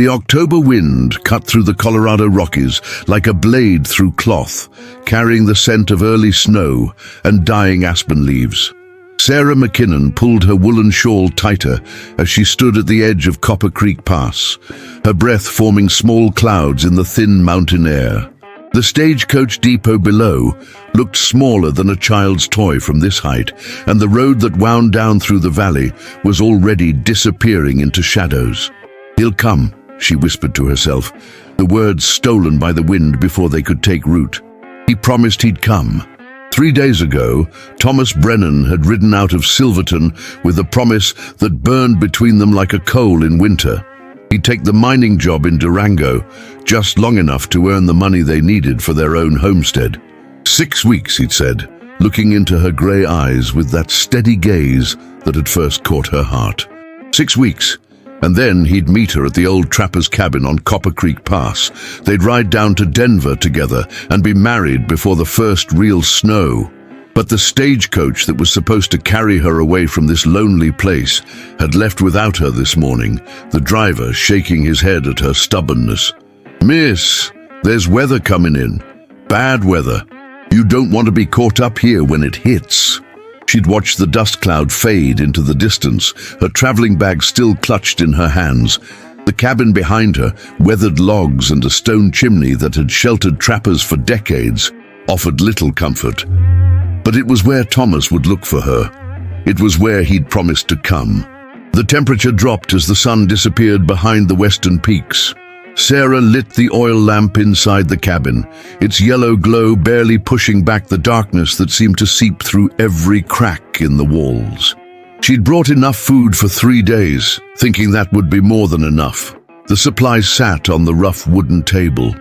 The October wind cut through the Colorado Rockies like a blade through cloth, carrying the scent of early snow and dying aspen leaves. Sarah McKinnon pulled her woolen shawl tighter as she stood at the edge of Copper Creek Pass, her breath forming small clouds in the thin mountain air. The stagecoach depot below looked smaller than a child's toy from this height, and the road that wound down through the valley was already disappearing into shadows. "He'll come," she whispered to herself, the words stolen by the wind before they could take root. He promised he'd come. 3 days ago, Thomas Brennan had ridden out of Silverton with a promise that burned between them like a coal in winter. He'd take the mining job in Durango, just long enough to earn the money they needed for their own homestead. 6 weeks, he'd said, looking into her grey eyes with that steady gaze that had first caught her heart. 6 weeks. And then he'd meet her at the old trapper's cabin on Copper Creek Pass. They'd ride down to Denver together and be married before the first real snow. But the stagecoach that was supposed to carry her away from this lonely place had left without her this morning, the driver shaking his head at her stubbornness. "Miss, there's weather coming in. Bad weather. You don't want to be caught up here when it hits." She'd watched the dust cloud fade into the distance, her traveling bag still clutched in her hands. The cabin behind her, weathered logs and a stone chimney that had sheltered trappers for decades, offered little comfort. But it was where Thomas would look for her. It was where he'd promised to come. The temperature dropped as the sun disappeared behind the western peaks. Sarah lit the oil lamp inside the cabin, its yellow glow barely pushing back the darkness that seemed to seep through every crack in the walls. She'd brought enough food for 3 days, thinking that would be more than enough. The supplies sat on the rough wooden table.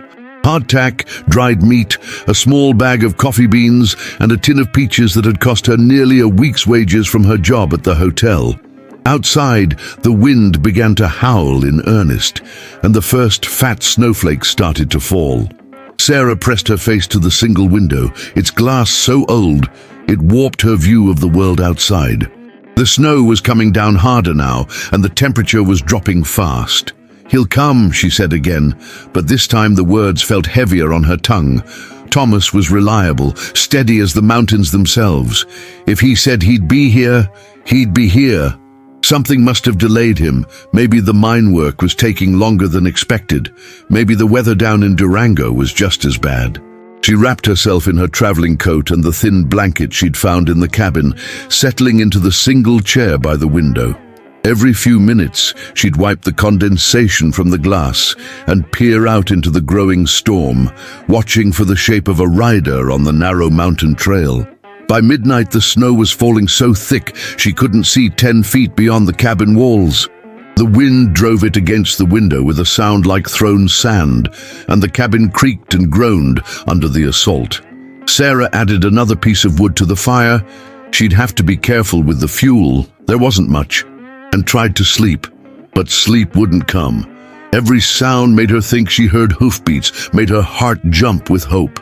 Hardtack, dried meat, a small bag of coffee beans, and a tin of peaches that had cost her nearly a week's wages from her job at the hotel. Outside, the wind began to howl in earnest, and the first fat snowflakes started to fall. Sarah pressed her face to the single window, its glass so old it warped her view of the world outside. The snow was coming down harder now, and the temperature was dropping fast. "He'll come," she said again, but this time the words felt heavier on her tongue. Thomas was reliable, steady as the mountains themselves. If he said he'd be here, he'd be here. Something must have delayed him. Maybe the mine work was taking longer than expected. Maybe the weather down in Durango was just as bad. She wrapped herself in her traveling coat and the thin blanket she'd found in the cabin, settling into the single chair by the window. Every few minutes, she'd wipe the condensation from the glass and peer out into the growing storm, watching for the shape of a rider on the narrow mountain trail. By midnight, the snow was falling so thick she couldn't see 10 feet beyond the cabin walls. The wind drove it against the window with a sound like thrown sand, and the cabin creaked and groaned under the assault. Sarah added another piece of wood to the fire. She'd have to be careful with the fuel. There wasn't much. And tried to sleep, but sleep wouldn't come. Every sound made her think she heard hoofbeats, made her heart jump with hope.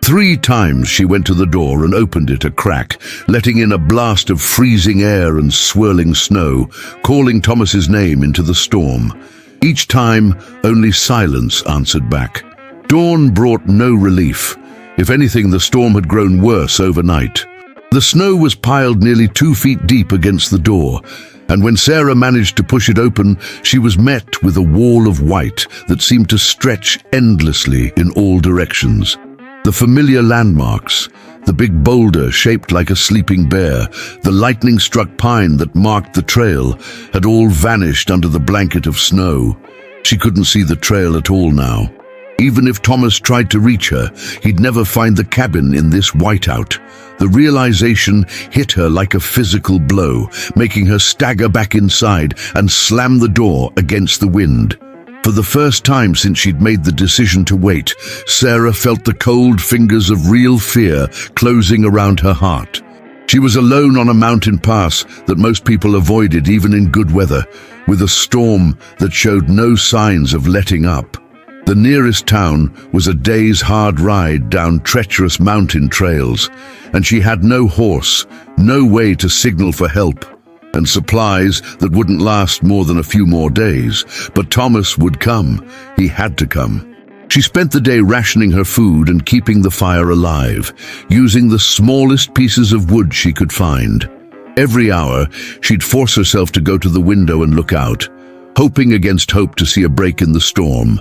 3 times she went to the door and opened it a crack, letting in a blast of freezing air and swirling snow, calling Thomas's name into the storm. Each time, only silence answered back. Dawn brought no relief. If anything, the storm had grown worse overnight. The snow was piled nearly 2 feet deep against the door, and when Sarah managed to push it open, she was met with a wall of white that seemed to stretch endlessly in all directions. The familiar landmarks, the big boulder shaped like a sleeping bear, the lightning-struck pine that marked the trail, had all vanished under the blanket of snow. She couldn't see the trail at all now. Even if Thomas tried to reach her, he'd never find the cabin in this whiteout. The realization hit her like a physical blow, making her stagger back inside and slam the door against the wind. For the first time since she'd made the decision to wait, Sarah felt the cold fingers of real fear closing around her heart. She was alone on a mountain pass that most people avoided even in good weather, with a storm that showed no signs of letting up. The nearest town was a day's hard ride down treacherous mountain trails, and she had no horse, no way to signal for help. and supplies that wouldn't last more than a few more days. But Thomas would come. He had to come. She spent the day rationing her food and keeping the fire alive, using the smallest pieces of wood she could find. Every hour, she'd force herself to go to the window and look out, hoping against hope to see a break in the storm,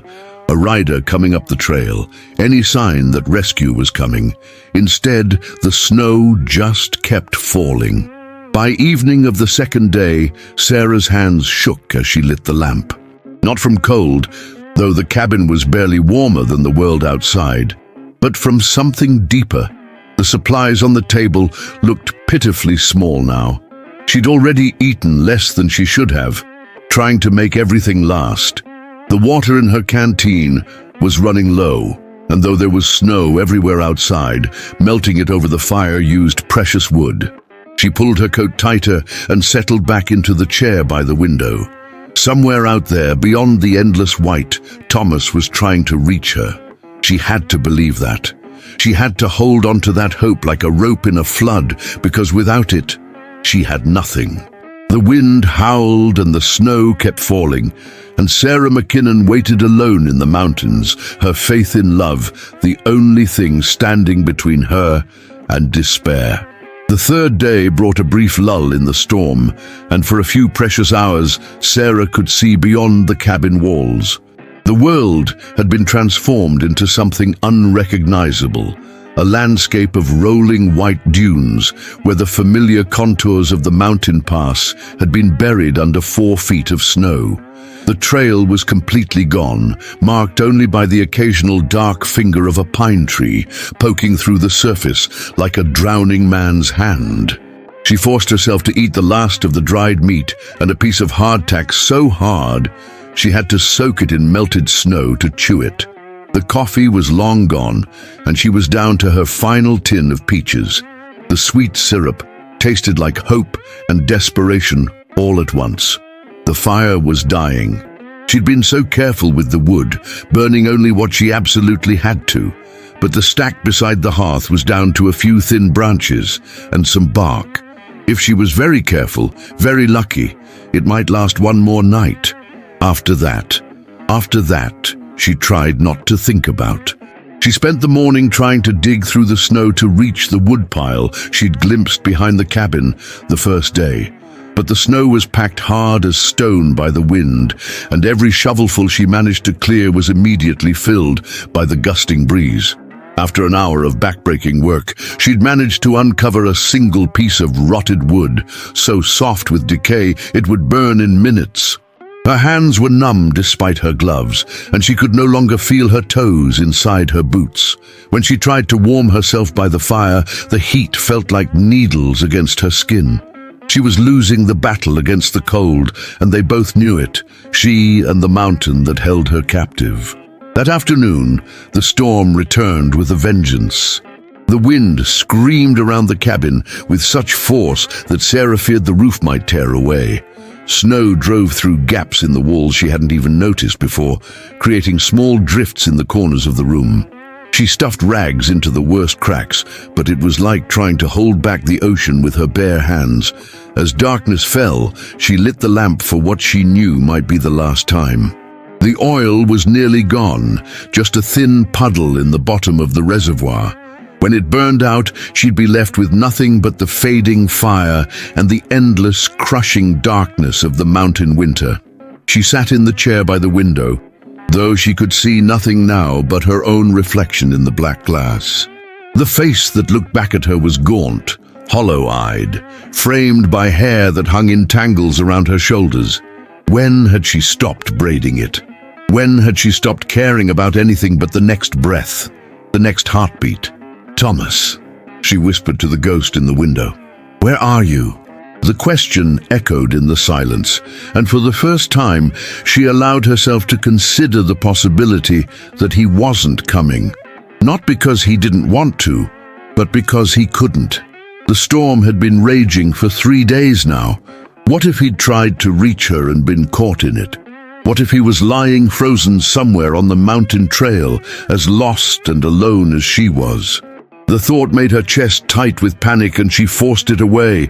a rider coming up the trail, any sign that rescue was coming. Instead, the snow just kept falling. By evening of the second day, Sarah's hands shook as she lit the lamp. Not from cold, though the cabin was barely warmer than the world outside, but from something deeper. The supplies on the table looked pitifully small now. She'd already eaten less than she should have, trying to make everything last. The water in her canteen was running low, and though there was snow everywhere outside, melting it over the fire-used precious wood. She pulled her coat tighter and settled back into the chair by the window. Somewhere out there, beyond the endless white, Thomas was trying to reach her. She had to believe that. She had to hold on to that hope like a rope in a flood, because without it, she had nothing. The wind howled and the snow kept falling, and Sarah McKinnon waited alone in the mountains, her faith in love, the only thing standing between her and despair. The third day brought a brief lull in the storm, and for a few precious hours, Sarah could see beyond the cabin walls. The world had been transformed into something unrecognizable, a landscape of rolling white dunes where the familiar contours of the mountain pass had been buried under 4 feet of snow. The trail was completely gone, marked only by the occasional dark finger of a pine tree poking through the surface like a drowning man's hand. She forced herself to eat the last of the dried meat and a piece of hardtack so hard she had to soak it in melted snow to chew it. The coffee was long gone, and she was down to her final tin of peaches. The sweet syrup tasted like hope and desperation all at once. The fire was dying. She'd been so careful with the wood, burning only what she absolutely had to, but the stack beside the hearth was down to a few thin branches and some bark. If she was very careful, very lucky, it might last one more night. After that, she tried not to think about. She spent the morning trying to dig through the snow to reach the woodpile she'd glimpsed behind the cabin the first day. But the snow was packed hard as stone by the wind, and every shovelful she managed to clear was immediately filled by the gusting breeze. After an hour of backbreaking work, she'd managed to uncover a single piece of rotted wood, so soft with decay it would burn in minutes. Her hands were numb despite her gloves, and she could no longer feel her toes inside her boots. When she tried to warm herself by the fire, the heat felt like needles against her skin. She was losing the battle against the cold, and they both knew it, she and the mountain that held her captive. That afternoon, the storm returned with a vengeance. The wind screamed around the cabin with such force that Sarah feared the roof might tear away. Snow drove through gaps in the walls she hadn't even noticed before, creating small drifts in the corners of the room. She stuffed rags into the worst cracks, but it was like trying to hold back the ocean with her bare hands. As darkness fell, she lit the lamp for what she knew might be the last time. The oil was nearly gone, just a thin puddle in the bottom of the reservoir. When it burned out, she'd be left with nothing but the fading fire and the endless, crushing darkness of the mountain winter. She sat in the chair by the window, though she could see nothing now but her own reflection in the black glass. The face that looked back at her was gaunt, hollow-eyed, framed by hair that hung in tangles around her shoulders. When had she stopped braiding it? When had she stopped caring about anything but the next breath, the next heartbeat? "Thomas," she whispered to the ghost in the window. "Where are you?" The question echoed in the silence, and for the first time, she allowed herself to consider the possibility that he wasn't coming. Not because he didn't want to, but because he couldn't. The storm had been raging for 3 days now. What if he'd tried to reach her and been caught in it? What if he was lying frozen somewhere on the mountain trail, as lost and alone as she was? The thought made her chest tight with panic, and she forced it away.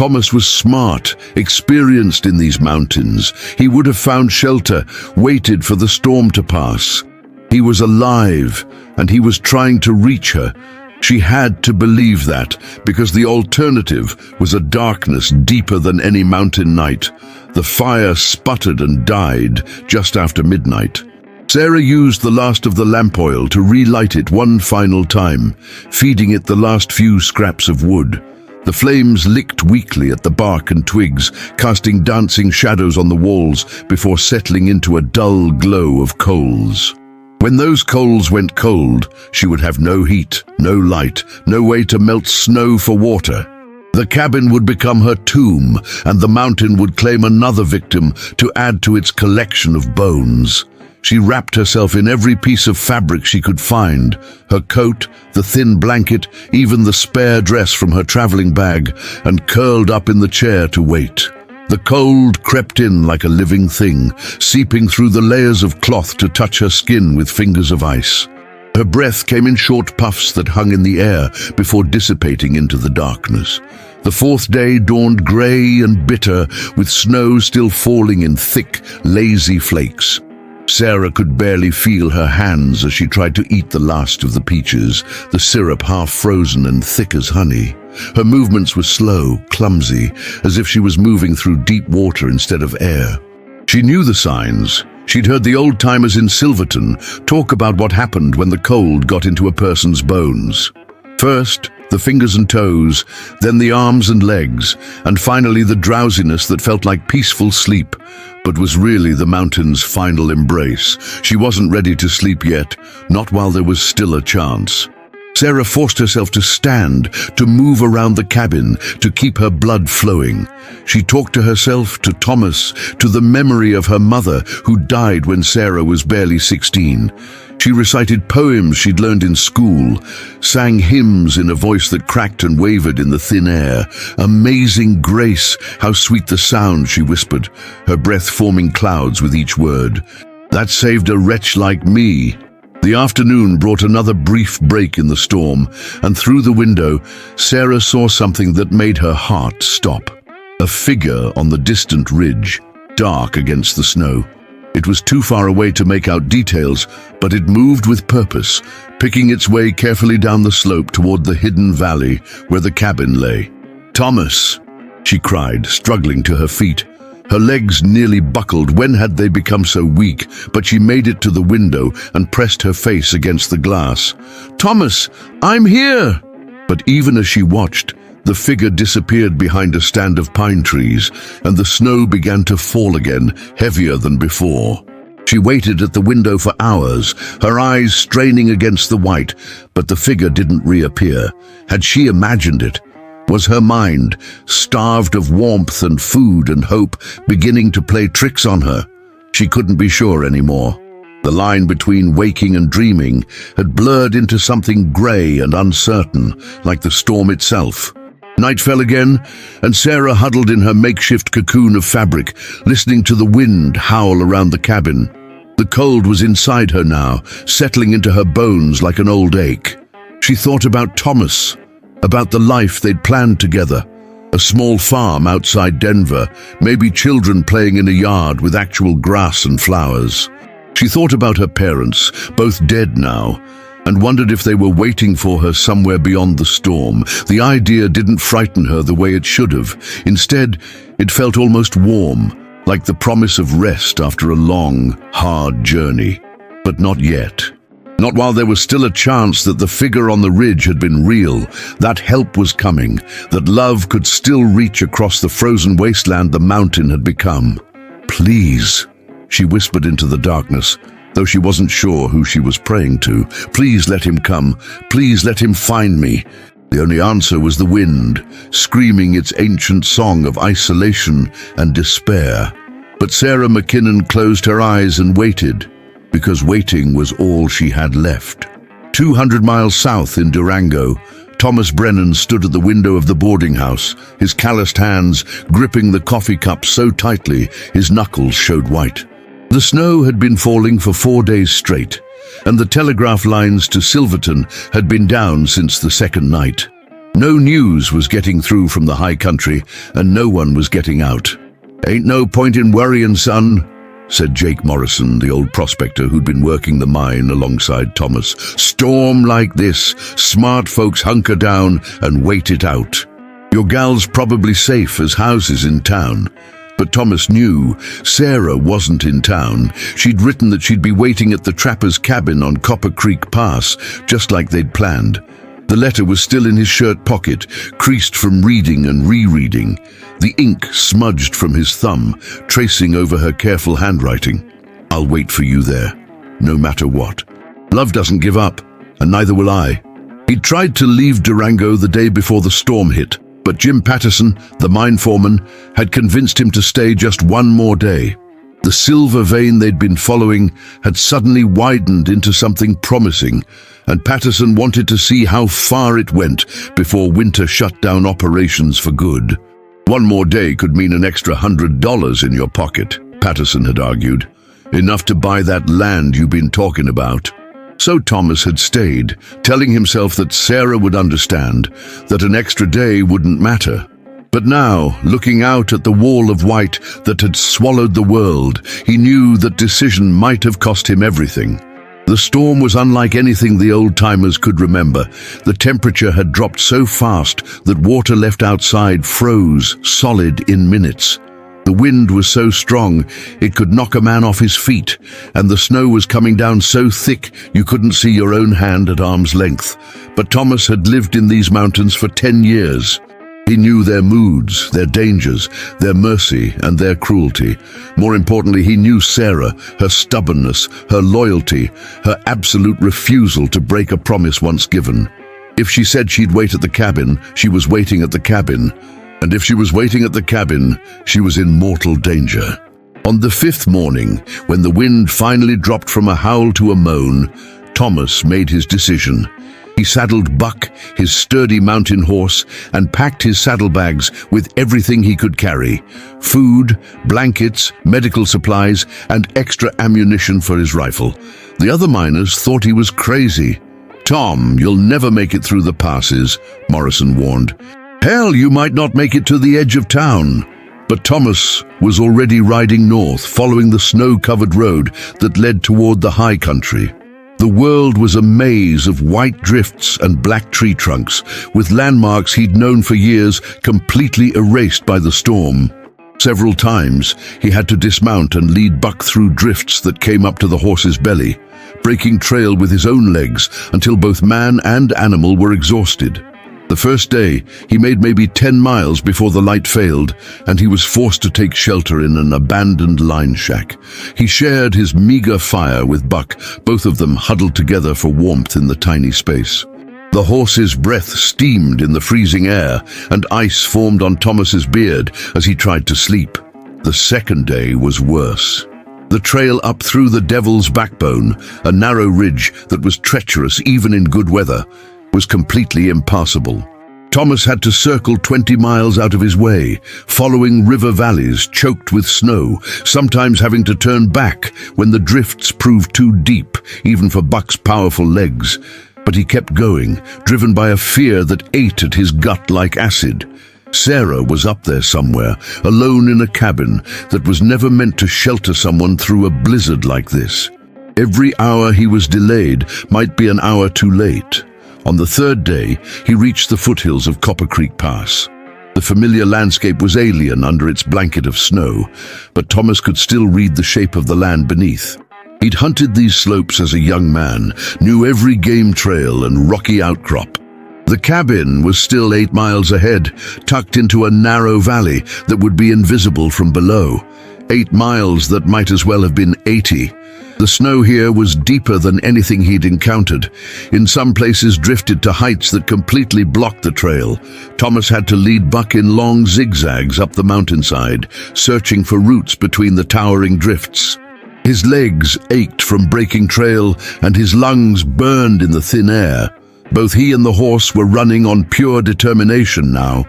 Thomas was smart, experienced in these mountains. He would have found shelter, waited for the storm to pass. He was alive, and he was trying to reach her. She had to believe that, because the alternative was a darkness deeper than any mountain night. The fire sputtered and died just after midnight. Sarah used the last of the lamp oil to relight it one final time, feeding it the last few scraps of wood. The flames licked weakly at the bark and twigs, casting dancing shadows on the walls before settling into a dull glow of coals. When those coals went cold, she would have no heat, no light, no way to melt snow for water. The cabin would become her tomb, and the mountain would claim another victim to add to its collection of bones. She wrapped herself in every piece of fabric she could find, her coat, the thin blanket, even the spare dress from her traveling bag, and curled up in the chair to wait. The cold crept in like a living thing, seeping through the layers of cloth to touch her skin with fingers of ice. Her breath came in short puffs that hung in the air before dissipating into the darkness. The fourth day dawned grey and bitter, with snow still falling in thick, lazy flakes. Sarah could barely feel her hands as she tried to eat the last of the peaches, the syrup half frozen and thick as honey. Her movements were slow, clumsy, as if she was moving through deep water instead of air. She knew the signs. She'd heard the old-timers in Silverton talk about what happened when the cold got into a person's bones. First, the fingers and toes, then the arms and legs, and finally the drowsiness that felt like peaceful sleep, but was really the mountain's final embrace. She wasn't ready to sleep yet, not while there was still a chance. Sarah forced herself to stand, to move around the cabin, to keep her blood flowing. She talked to herself, to Thomas, to the memory of her mother, who died when Sarah was barely 16. She recited poems she'd learned in school, sang hymns in a voice that cracked and wavered in the thin air. Amazing grace, how sweet the sound, she whispered, her breath forming clouds with each word. That saved a wretch like me. The afternoon brought another brief break in the storm, and through the window, Sarah saw something that made her heart stop. A figure on the distant ridge, dark against the snow. It was too far away to make out details, but it moved with purpose, picking its way carefully down the slope toward the hidden valley where the cabin lay. "Thomas!" she cried, struggling to her feet. Her legs nearly buckled. When had they become so weak? But she made it to the window and pressed her face against the glass. "Thomas, I'm here!" But even as she watched, the figure disappeared behind a stand of pine trees, and the snow began to fall again, heavier than before. She waited at the window for hours, her eyes straining against the white, but the figure didn't reappear. Had she imagined it? Was her mind, starved of warmth and food and hope, beginning to play tricks on her? She couldn't be sure anymore. The line between waking and dreaming had blurred into something grey and uncertain, like the storm itself. Night fell again, and Sarah huddled in her makeshift cocoon of fabric, listening to the wind howl around the cabin. The cold was inside her now, settling into her bones like an old ache. She thought about Thomas, about the life they'd planned together. A small farm outside Denver, maybe children playing in a yard with actual grass and flowers. She thought about her parents, both dead now, and wondered if they were waiting for her somewhere beyond the storm. The idea didn't frighten her the way it should have. Instead, it felt almost warm, like the promise of rest after a long, hard journey. But not yet. Not while there was still a chance that the figure on the ridge had been real, that help was coming, that love could still reach across the frozen wasteland the mountain had become. "Please," she whispered into the darkness, though she wasn't sure who she was praying to. "Please let him come. Please let him find me." The only answer was the wind, screaming its ancient song of isolation and despair. But Sarah McKinnon closed her eyes and waited, because waiting was all she had left. 200 miles south in Durango, Thomas Brennan stood at the window of the boarding house, his calloused hands gripping the coffee cup so tightly his knuckles showed white. The snow had been falling for 4 days straight, and the telegraph lines to Silverton had been down since the second night. No news was getting through from the high country, and no one was getting out. "Ain't no point in worrying, son," said Jake Morrison, the old prospector who'd been working the mine alongside Thomas. "Storm like this, smart folks hunker down and wait it out. Your gal's probably safe as houses in town." But Thomas knew Sarah wasn't in town. She'd written that she'd be waiting at the trapper's cabin on Copper Creek Pass, just like they'd planned. The letter was still in his shirt pocket, creased from reading and rereading, the ink smudged from his thumb, tracing over her careful handwriting. "I'll wait for you there, no matter what. Love doesn't give up, and neither will I." He'd tried to leave Durango the day before the storm hit, but Jim Patterson, the mine foreman, had convinced him to stay just one more day. The silver vein they'd been following had suddenly widened into something promising, and Patterson wanted to see how far it went before winter shut down operations for good. "One more day could mean an extra $100 in your pocket," Patterson had argued. "Enough to buy that land you've been talking about." So Thomas had stayed, telling himself that Sarah would understand, that an extra day wouldn't matter. But now, looking out at the wall of white that had swallowed the world, he knew that decision might have cost him everything. The storm was unlike anything the old-timers could remember. The temperature had dropped so fast that water left outside froze solid in minutes. The wind was so strong it could knock a man off his feet, and the snow was coming down so thick you couldn't see your own hand at arm's length. But Thomas had lived in these mountains for 10 years. He knew their moods, their dangers, their mercy and their cruelty. More importantly, he knew Sarah, her stubbornness, her loyalty, her absolute refusal to break a promise once given. If she said she'd wait at the cabin, she was waiting at the cabin. And if she was waiting at the cabin, she was in mortal danger. On the 5th morning, when the wind finally dropped from a howl to a moan, Thomas made his decision. He saddled Buck, his sturdy mountain horse, and packed his saddlebags with everything he could carry: food, blankets, medical supplies, and extra ammunition for his rifle. The other miners thought he was crazy. "Tom, you'll never make it through the passes," Morrison warned. "Hell, you might not make it to the edge of town." But Thomas was already riding north, following the snow-covered road that led toward the high country. The world was a maze of white drifts and black tree trunks, with landmarks he'd known for years completely erased by the storm. Several times, he had to dismount and lead Buck through drifts that came up to the horse's belly, breaking trail with his own legs until both man and animal were exhausted. The first day, he made maybe 10 miles before the light failed, and he was forced to take shelter in an abandoned line shack. He shared his meager fire with Buck, both of them huddled together for warmth in the tiny space. The horse's breath steamed in the freezing air, and ice formed on Thomas's beard as he tried to sleep. The second day was worse. The trail up through the Devil's Backbone, a narrow ridge that was treacherous even in good weather, was completely impassable. Thomas had to circle 20 miles out of his way, following river valleys choked with snow, sometimes having to turn back when the drifts proved too deep, even for Buck's powerful legs. But he kept going, driven by a fear that ate at his gut like acid. Sarah was up there somewhere, alone in a cabin that was never meant to shelter someone through a blizzard like this. Every hour he was delayed might be an hour too late. On the third day, he reached the foothills of Copper Creek Pass. The familiar landscape was alien under its blanket of snow, but Thomas could still read the shape of the land beneath. He'd hunted these slopes as a young man, knew every game trail and rocky outcrop. The cabin was still 8 miles ahead, tucked into a narrow valley that would be invisible from below. 8 miles that might as well have been 80. The snow here was deeper than anything he'd encountered. In some places drifted to heights that completely blocked the trail. Thomas had to lead Buck in long zigzags up the mountainside, searching for routes between the towering drifts. His legs ached from breaking trail, and his lungs burned in the thin air. Both he and the horse were running on pure determination now.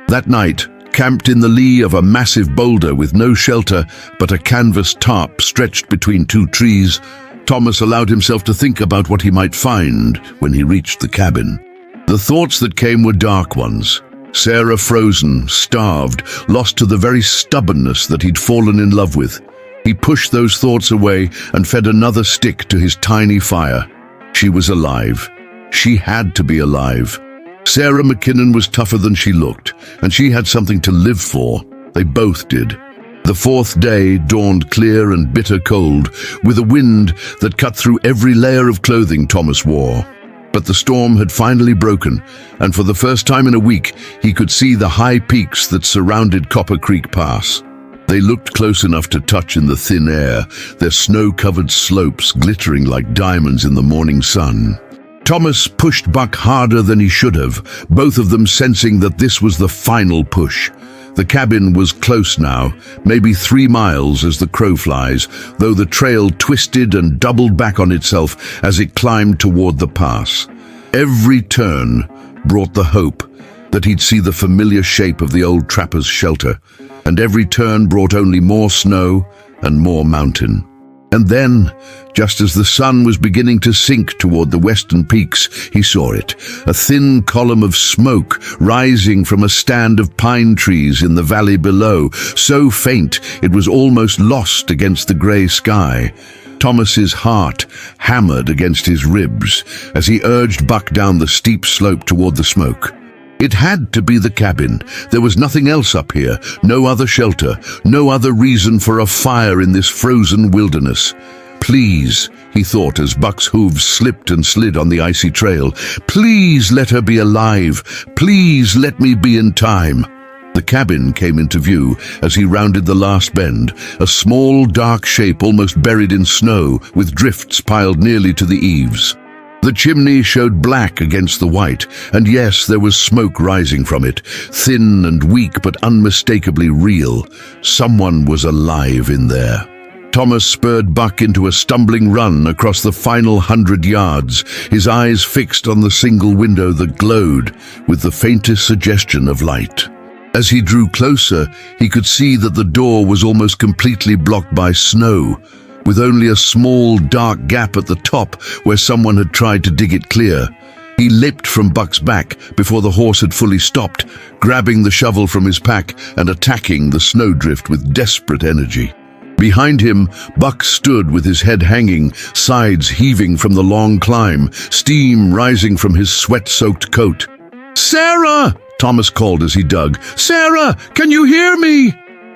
That night, camped in the lee of a massive boulder with no shelter but a canvas tarp stretched between 2 trees, Thomas allowed himself to think about what he might find when he reached the cabin. The thoughts that came were dark ones. Sarah frozen, starved, lost to the very stubbornness that he'd fallen in love with. He pushed those thoughts away and fed another stick to his tiny fire. She was alive. She had to be alive. Sarah McKinnon was tougher than she looked, and she had something to live for. They both did. The fourth day dawned clear and bitter cold, with a wind that cut through every layer of clothing Thomas wore. But the storm had finally broken, and for the first time in a week, he could see the high peaks that surrounded Copper Creek Pass. They looked close enough to touch in the thin air, their snow-covered slopes glittering like diamonds in the morning sun. Thomas pushed Buck harder than he should have, both of them sensing that this was the final push. The cabin was close now, maybe 3 miles as the crow flies, though the trail twisted and doubled back on itself as it climbed toward the pass. Every turn brought the hope that he'd see the familiar shape of the old trapper's shelter, and every turn brought only more snow and more mountain. And then, just as the sun was beginning to sink toward the western peaks, he saw it, a thin column of smoke rising from a stand of pine trees in the valley below, so faint it was almost lost against the grey sky. Thomas's heart hammered against his ribs as he urged Buck down the steep slope toward the smoke. It had to be the cabin. There was nothing else up here, no other shelter, no other reason for a fire in this frozen wilderness. Please, he thought as Buck's hooves slipped and slid on the icy trail, please let her be alive. Please let me be in time. The cabin came into view as he rounded the last bend, a small dark shape almost buried in snow with drifts piled nearly to the eaves. The chimney showed black against the white, and yes, there was smoke rising from it, thin and weak but unmistakably real. Someone was alive in there. Thomas spurred Buck into a stumbling run across the final 100 yards, his eyes fixed on the single window that glowed with the faintest suggestion of light. As he drew closer, he could see that the door was almost completely blocked by snow, with only a small, dark gap at the top where someone had tried to dig it clear. He leapt from Buck's back before the horse had fully stopped, grabbing the shovel from his pack and attacking the snowdrift with desperate energy. Behind him, Buck stood with his head hanging, sides heaving from the long climb, steam rising from his sweat-soaked coat. "Sarah!" Thomas called as he dug. "Sarah, can you hear me?"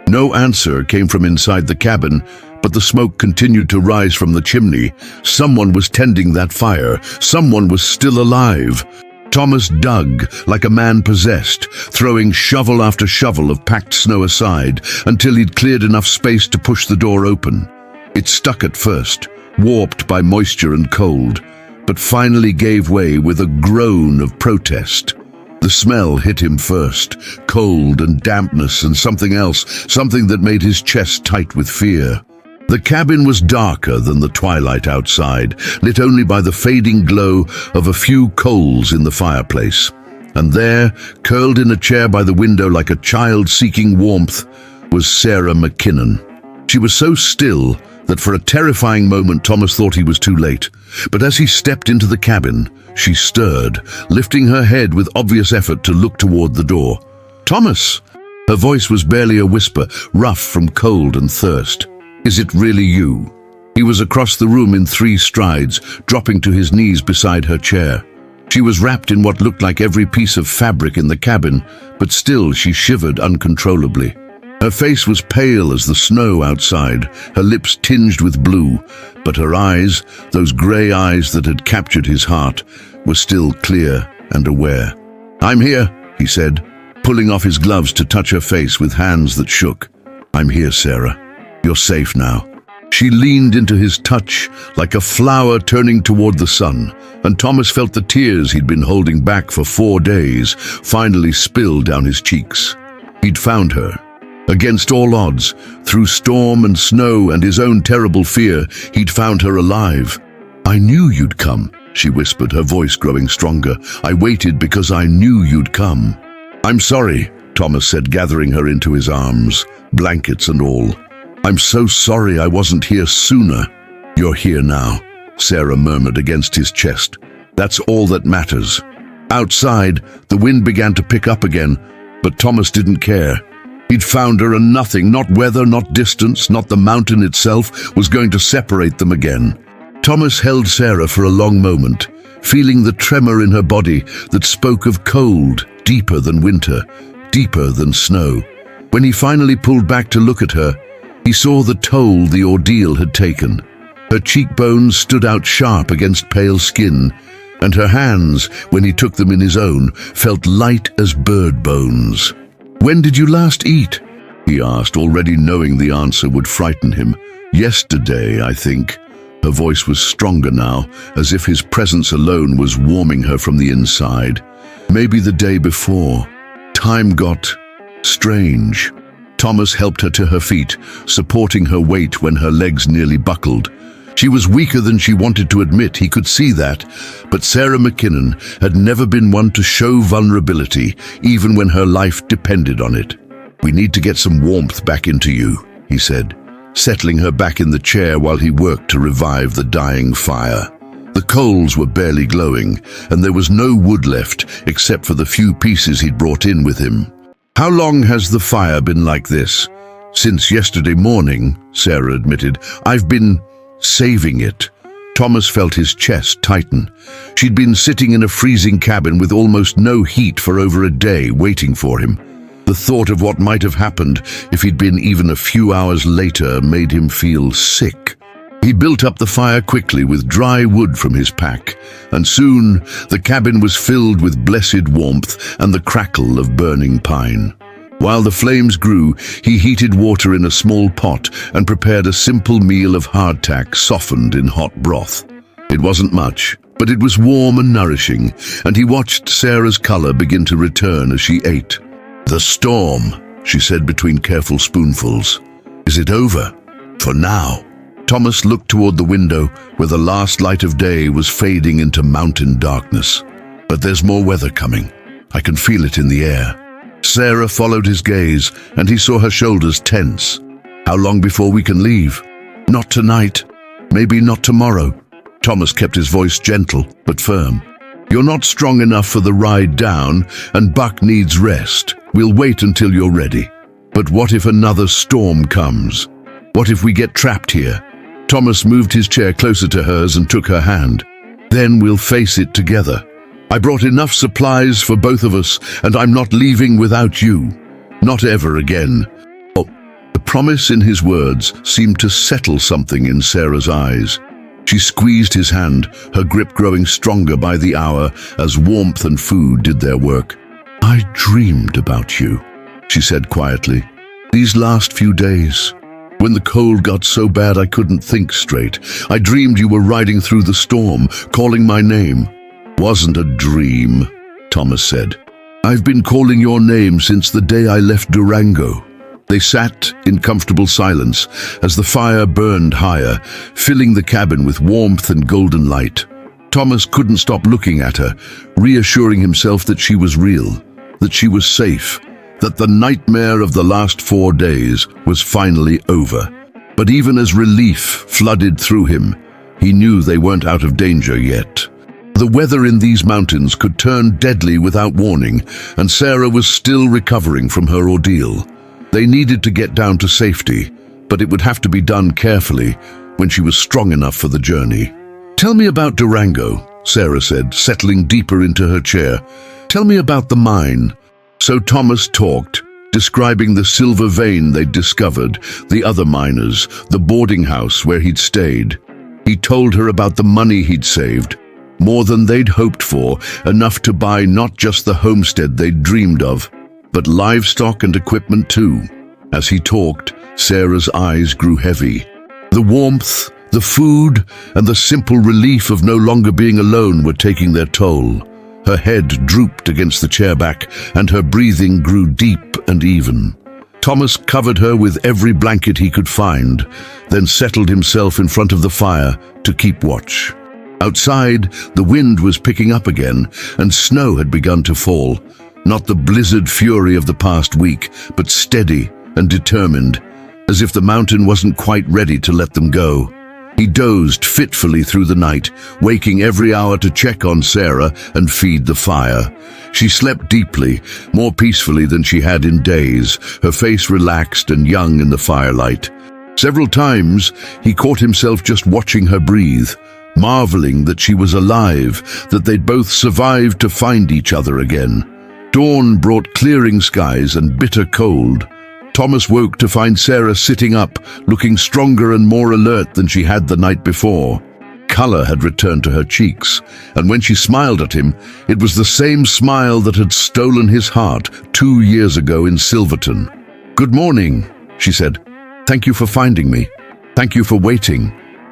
No answer came from inside the cabin, but the smoke continued to rise from the chimney. Someone was tending that fire. Someone was still alive. Thomas dug like a man possessed, throwing shovel after shovel of packed snow aside until he'd cleared enough space to push the door open. It stuck at first, warped by moisture and cold, but finally gave way with a groan of protest. The smell hit him first, cold and dampness and something else, something that made his chest tight with fear. The cabin was darker than the twilight outside, lit only by the fading glow of a few coals in the fireplace. And there, curled in a chair by the window like a child seeking warmth, was Sarah McKinnon. She was so still that for a terrifying moment Thomas thought he was too late. But as he stepped into the cabin, she stirred, lifting her head with obvious effort to look toward the door. "Thomas!" Her voice was barely a whisper, rough from cold and thirst. "Is it really you?" He was across the room in 3 strides, dropping to his knees beside her chair. She was wrapped in what looked like every piece of fabric in the cabin, but still she shivered uncontrollably. Her face was pale as the snow outside, her lips tinged with blue, but her eyes, those grey eyes that had captured his heart, were still clear and aware. "I'm here," he said, pulling off his gloves to touch her face with hands that shook. "I'm here, Sarah. You're safe now." She leaned into his touch like a flower turning toward the sun, and Thomas felt the tears he'd been holding back for 4 days finally spill down his cheeks. He'd found her. Against all odds, through storm and snow and his own terrible fear, he'd found her alive. "I knew you'd come," she whispered, her voice growing stronger. "I waited because I knew you'd come." "I'm sorry," Thomas said, gathering her into his arms, blankets and all. "I'm so sorry I wasn't here sooner." "You're here now," Sarah murmured against his chest. "That's all that matters." Outside, the wind began to pick up again, but Thomas didn't care. He'd found her, and nothing, not weather, not distance, not the mountain itself, was going to separate them again. Thomas held Sarah for a long moment, feeling the tremor in her body that spoke of cold, deeper than winter, deeper than snow. When he finally pulled back to look at her, he saw the toll the ordeal had taken. Her cheekbones stood out sharp against pale skin, and her hands, when he took them in his own, felt light as bird bones. "When did you last eat?" he asked, already knowing the answer would frighten him. "Yesterday, I think." Her voice was stronger now, as if his presence alone was warming her from the inside. "Maybe the day before." Time got strange. Thomas helped her to her feet, supporting her weight when her legs nearly buckled. She was weaker than she wanted to admit, he could see that, but Sarah McKinnon had never been one to show vulnerability, even when her life depended on it. "We need to get some warmth back into you," he said, settling her back in the chair while he worked to revive the dying fire. The coals were barely glowing, and there was no wood left except for the few pieces he'd brought in with him. "How long has the fire been like this?" "Since yesterday morning," Sarah admitted. "I've been saving it." Thomas felt his chest tighten. She'd been sitting in a freezing cabin with almost no heat for over a day, waiting for him. The thought of what might have happened if he'd been even a few hours later made him feel sick. He built up the fire quickly with dry wood from his pack, and soon the cabin was filled with blessed warmth and the crackle of burning pine. While the flames grew, he heated water in a small pot and prepared a simple meal of hardtack softened in hot broth. It wasn't much, but it was warm and nourishing, and he watched Sarah's color begin to return as she ate. "The storm," she said between careful spoonfuls. "Is it over? For now?" Thomas looked toward the window where the last light of day was fading into mountain darkness. "But there's more weather coming. I can feel it in the air." Sarah followed his gaze, and he saw her shoulders tense. "How long before we can leave?" "Not tonight. Maybe not tomorrow." Thomas kept his voice gentle but firm. "You're not strong enough for the ride down, and Buck needs rest. We'll wait until you're ready." "But what if another storm comes? What if we get trapped here?" Thomas moved his chair closer to hers and took her hand. "Then we'll face it together. I brought enough supplies for both of us, and I'm not leaving without you. Not ever again." Oh, the promise in his words seemed to settle something in Sarah's eyes. She squeezed his hand, her grip growing stronger by the hour as warmth and food did their work. "I dreamed about you," she said quietly. "These last few days, when the cold got so bad I couldn't think straight. I dreamed you were riding through the storm, calling my name." "Wasn't a dream," Thomas said. "I've been calling your name since the day I left Durango." They sat in comfortable silence as the fire burned higher, filling the cabin with warmth and golden light. Thomas couldn't stop looking at her, reassuring himself that she was real, that she was safe, that the nightmare of the last 4 days was finally over. But even as relief flooded through him, he knew they weren't out of danger yet. The weather in these mountains could turn deadly without warning, and Sarah was still recovering from her ordeal. They needed to get down to safety, but it would have to be done carefully when she was strong enough for the journey. "Tell me about Durango," Sarah said, settling deeper into her chair. "Tell me about the mine." So Thomas talked, describing the silver vein they'd discovered, the other miners, the boarding house where he'd stayed. He told her about the money he'd saved, more than they'd hoped for, enough to buy not just the homestead they'd dreamed of, but livestock and equipment too. As he talked, Sarah's eyes grew heavy. The warmth, the food, and the simple relief of no longer being alone were taking their toll. Her head drooped against the chair back, and her breathing grew deep and even. Thomas covered her with every blanket he could find, then settled himself in front of the fire to keep watch. Outside, the wind was picking up again, and snow had begun to fall. Not the blizzard fury of the past week, but steady and determined, as if the mountain wasn't quite ready to let them go. He dozed fitfully through the night, waking every hour to check on Sarah and feed the fire. She slept deeply, more peacefully than she had in days, her face relaxed and young in the firelight. Several times, he caught himself just watching her breathe, marveling that she was alive, that they'd both survived to find each other again. Dawn brought clearing skies and bitter cold. Thomas woke to find Sarah sitting up, looking stronger and more alert than she had the night before. Color had returned to her cheeks, and when she smiled at him, it was the same smile that had stolen his heart 2 years ago in Silverton. "Good morning," she said. "Thank you for finding me. Thank you for waiting."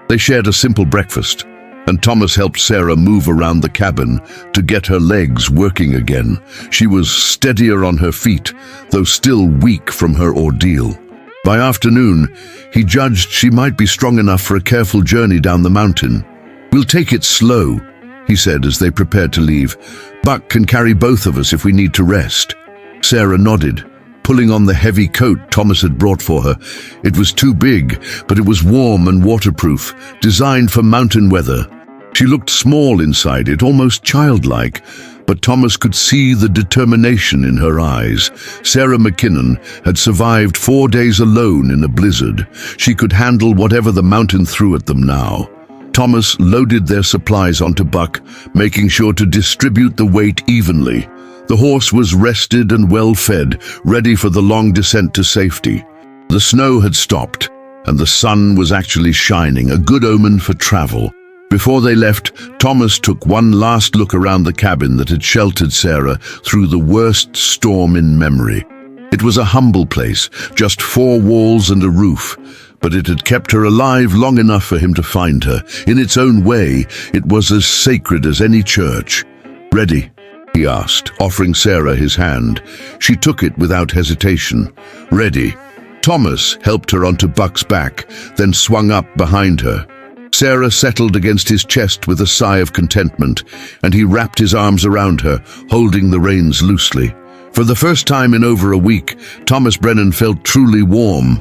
They shared a simple breakfast, and Thomas helped Sarah move around the cabin to get her legs working again. She was steadier on her feet, though still weak from her ordeal. By afternoon, he judged she might be strong enough for a careful journey down the mountain. "We'll take it slow," he said as they prepared to leave. "Buck can carry both of us if we need to rest." Sarah nodded, pulling on the heavy coat Thomas had brought for her. It was too big, but it was warm and waterproof, designed for mountain weather. She looked small inside it, almost childlike, but Thomas could see the determination in her eyes. Sarah McKinnon had survived 4 days alone in a blizzard. She could handle whatever the mountain threw at them now. Thomas loaded their supplies onto Buck, making sure to distribute the weight evenly. The horse was rested and well-fed, ready for the long descent to safety. The snow had stopped, and the sun was actually shining, a good omen for travel. Before they left, Thomas took one last look around the cabin that had sheltered Sarah through the worst storm in memory. It was a humble place, just 4 walls and a roof, but it had kept her alive long enough for him to find her. In its own way, it was as sacred as any church. "Ready?" he asked, offering Sarah his hand. She took it without hesitation. "Ready." Thomas helped her onto Buck's back, then swung up behind her. Sarah settled against his chest with a sigh of contentment, and he wrapped his arms around her, holding the reins loosely. For the first time in over a week, Thomas Brennan felt truly warm.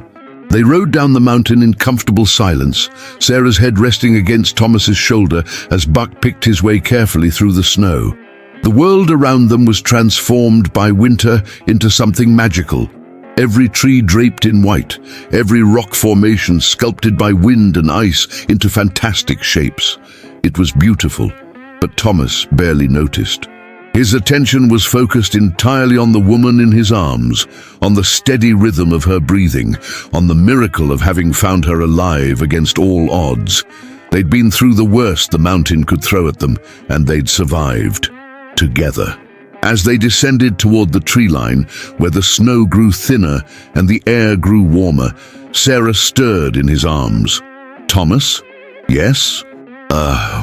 They rode down the mountain in comfortable silence, Sarah's head resting against Thomas's shoulder as Buck picked his way carefully through the snow. The world around them was transformed by winter into something magical. Every tree draped in white, every rock formation sculpted by wind and ice into fantastic shapes. It was beautiful, but Thomas barely noticed. His attention was focused entirely on the woman in his arms, on the steady rhythm of her breathing, on the miracle of having found her alive against all odds. They'd been through the worst the mountain could throw at them, and they'd survived. Together. As they descended toward the tree line, where the snow grew thinner and the air grew warmer, Sarah stirred in his arms. "Thomas?" "Yes?"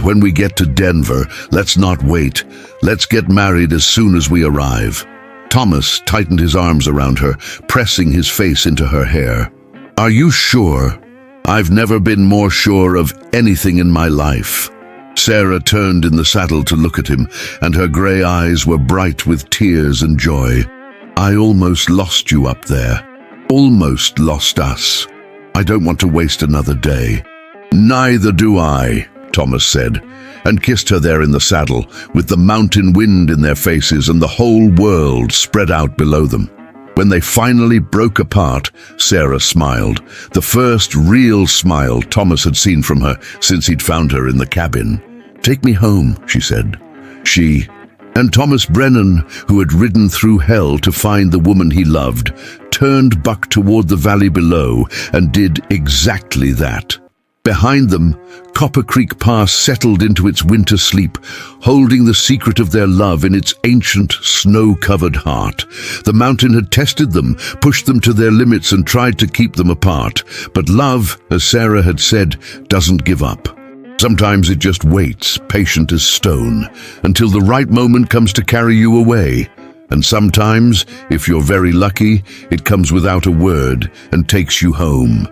When we get to Denver, let's not wait. Let's get married as soon as we arrive." Thomas tightened his arms around her, pressing his face into her hair. "Are you sure?" "I've never been more sure of anything in my life." Sarah turned in the saddle to look at him, and her grey eyes were bright with tears and joy. "I almost lost you up there. Almost lost us. I don't want to waste another day." "Neither do I," Thomas said, and kissed her there in the saddle, with the mountain wind in their faces and the whole world spread out below them. When they finally broke apart, Sarah smiled, the first real smile Thomas had seen from her since he'd found her in the cabin. "Take me home," she said. She and Thomas Brennan, who had ridden through hell to find the woman he loved, turned Buck toward the valley below and did exactly that. Behind them, Copper Creek Pass settled into its winter sleep, holding the secret of their love in its ancient, snow-covered heart. The mountain had tested them, pushed them to their limits and tried to keep them apart. But love, as Sarah had said, doesn't give up. Sometimes it just waits, patient as stone, until the right moment comes to carry you away. And sometimes, if you're very lucky, it comes without a word and takes you home.